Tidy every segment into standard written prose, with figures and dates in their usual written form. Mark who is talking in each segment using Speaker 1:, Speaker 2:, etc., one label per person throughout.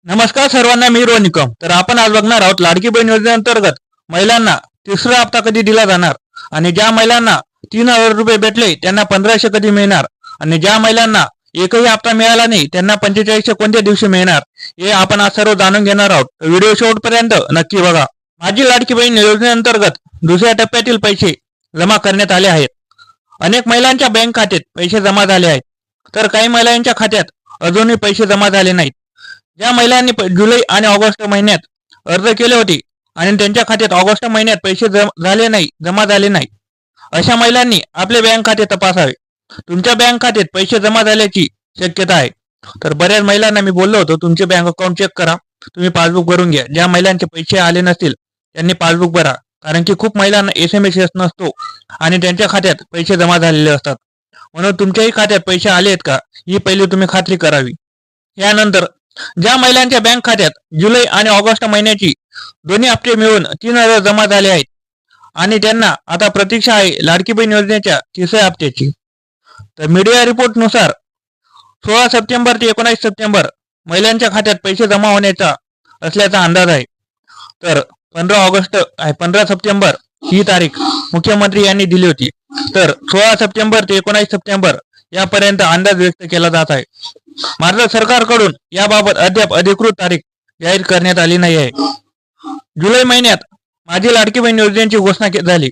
Speaker 1: नमस्कार सर्वांना, मी रोहन निकम. तर आपण आज बघणार आहोत लाडकी बहीण योजनेअंतर्गत महिलांना तिसरा हप्ता कधी दिला जाणार आणि ज्या महिलांना 3,000 रुपये भेटले त्यांना 1,500 कधी मिळणार आणि ज्या महिलांना एकही हप्ता मिळाला नाही त्यांना 4500 कोणत्या दिवशी मिळणार हे आपण आज सर्व जाणून घेणार आहोत. व्हिडिओ शेवटपर्यंत नक्की बघा. माझी लाडकी बहीण योजनेअंतर्गत दुसऱ्या टप्प्यातील पैसे जमा करण्यात आले आहेत. अनेक महिलांच्या बँक खात्यात पैसे जमा झाले आहेत, तर काही महिलांच्या खात्यात अजूनही पैसे जमा झाले नाहीत. ज्या महिलांनी जुलै आणि ऑगस्ट महिन्यात अर्ज केले होते आणि त्यांच्या खात्यात ऑगस्ट महिन्यात पैसे जमा झाले नाही, अशा महिलांनी आपले बँक खाते तपासावे. तुमच्या बँक खात्यात पैसे जमा झाल्याची शक्यता आहे. तर बऱ्याच महिलांना मी बोललो होतो, तुमचे बँक अकाउंट चेक करा, तुम्ही पासबुक भरून घ्या. ज्या महिलांचे पैसे आले नसतील त्यांनी पासबुक भरा, कारण की खूप महिलांना SMS येत नसतो आणि त्यांच्या खात्यात पैसे जमा झालेले असतात. म्हणून तुमच्याही खात्यात पैसे आले आहेत का ही पहिली तुम्ही खात्री करावी. यानंतर ज्या महिलांच्या बँक खात्यात जुलै आणि ऑगस्ट महिन्याची दोन्ही हप्ते मिळून 3,000 जमा झाले आहेत आणि त्यांना आता प्रतीक्षा आहे लाडकी बहीण योजनेच्या तिसऱ्या हप्त्याची. तर मीडिया रिपोर्ट नुसार 16 सप्टेंबर ते 19 सप्टेंबर महिलांच्या खात्यात पैसे जमा होण्याचा असल्याचा अंदाज आहे. तर 15 सप्टेंबर ही तारीख मुख्यमंत्री यांनी दिली होती. तर 16 सप्टेंबर ते 19 सप्टेंबर यापर्यंत अंदाज व्यक्त केला जात आहे. मात्र सरकारकडून याबाबत अद्याप अधिकृत तारीख जाहीर करण्यात आली नाही आहे. जुलै महिन्यात माझी लाडकी बहीण योजनेची घोषणा झाली.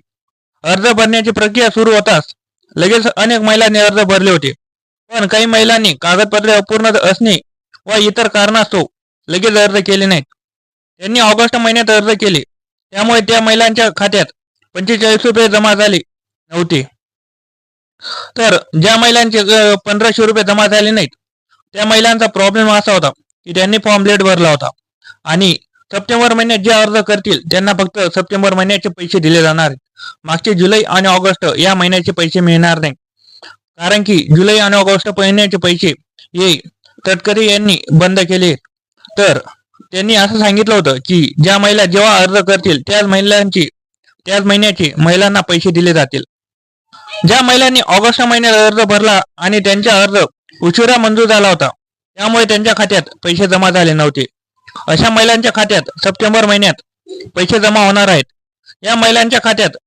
Speaker 1: अर्ज भरण्याची प्रक्रिया सुरू होताच लगेच अनेक महिलांनी अर्ज भरले होते, पण काही महिलांनी कागदपत्रे अपूर्ण असणे व इतर कारणास्तव लगेच अर्ज केले नाहीत. त्यांनी ऑगस्ट महिन्यात अर्ज केले, त्यामुळे त्या महिलांच्या खात्यात 45 रुपये जमा झाले नव्हते. तर ज्या महिलांचे 1,500 रुपये जमा झाले नाहीत त्या महिलांचा प्रॉब्लेम असा होता की त्यांनी फॉर्म लेट भरला होता आणि सप्टेंबर महिन्यात जे अर्ज करतील त्यांना फक्त सप्टेंबर महिन्याचे पैसे दिले जाणार आहेत. मागचे जुलै आणि ऑगस्ट या महिन्याचे पैसे मिळणार नाही, कारण की जुलै आणि ऑगस्ट महिन्याचे पैसे हे तटकरे यांनी बंद केले. तर त्यांनी असं सांगितलं होतं की ज्या महिला जेव्हा अर्ज करतील त्याच महिन्याचे महिलांना पैसे दिले जातील. ज्या महिलांनी ऑगस्ट महिन्यात अर्ज भरला आणि त्यांचा अर्ज उशिरा मंजूर झाला होता त्यामुळे त्यांच्या खात्यात पैसे जमा झाले नव्हते, अशा महिलांच्या खात्यात सप्टेंबर महिन्यात पैसे जमा होणार आहेत. या महिलांच्या खात्यात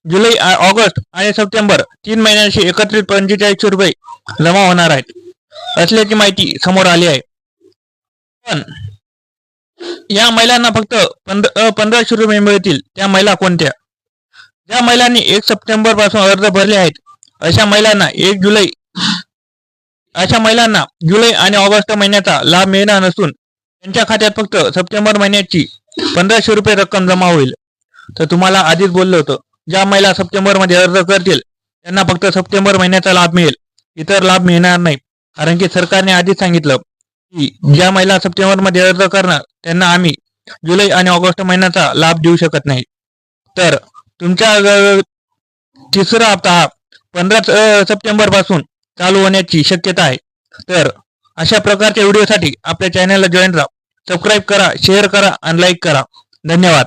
Speaker 1: जुलै, ऑगस्ट आणि सप्टेंबर 3 महिन्यांशी एकत्रित 4500 रुपये जमा होणार आहेत असल्याची माहिती समोर आली आहे. पण या महिलांना फक्त 1500 रुपये मिळतील. त्या महिला कोणत्या? ज्या महिलांनी 1 सप्टेंबर पासून अर्ज भरले आहेत अशा महिलांना जुलै आणि ऑगस्ट महिन्याचा लाभ मिळणार नसून त्यांच्या खात्यात फक्त सप्टेंबर महिन्याची 1500 रुपये रक्कम जमा होईल. तर तुम्हाला आधीच बोललो होतं, ज्या महिला सप्टेंबर मध्ये अर्ज करतील त्यांना फक्त सप्टेंबर महिन्याचा लाभ मिळेल, इतर लाभ मिळणार नाही. कारण की सरकारने आधीच सांगितलं की ज्या महिला सप्टेंबर मध्ये अर्ज करणार त्यांना आम्ही जुलै आणि ऑगस्ट महिन्याचा लाभ देऊ शकत नाही. तर तुमच्या तिसरा हप्ता हा 15 सप्टेंबर पासून चालू होण्याची शक्यता आहे. तर अशा प्रकारच्या व्हिडिओसाठी आपल्या चॅनलला जॉईन राहा, सबस्क्राईब करा, शेअर करा आणि लाईक करा. धन्यवाद.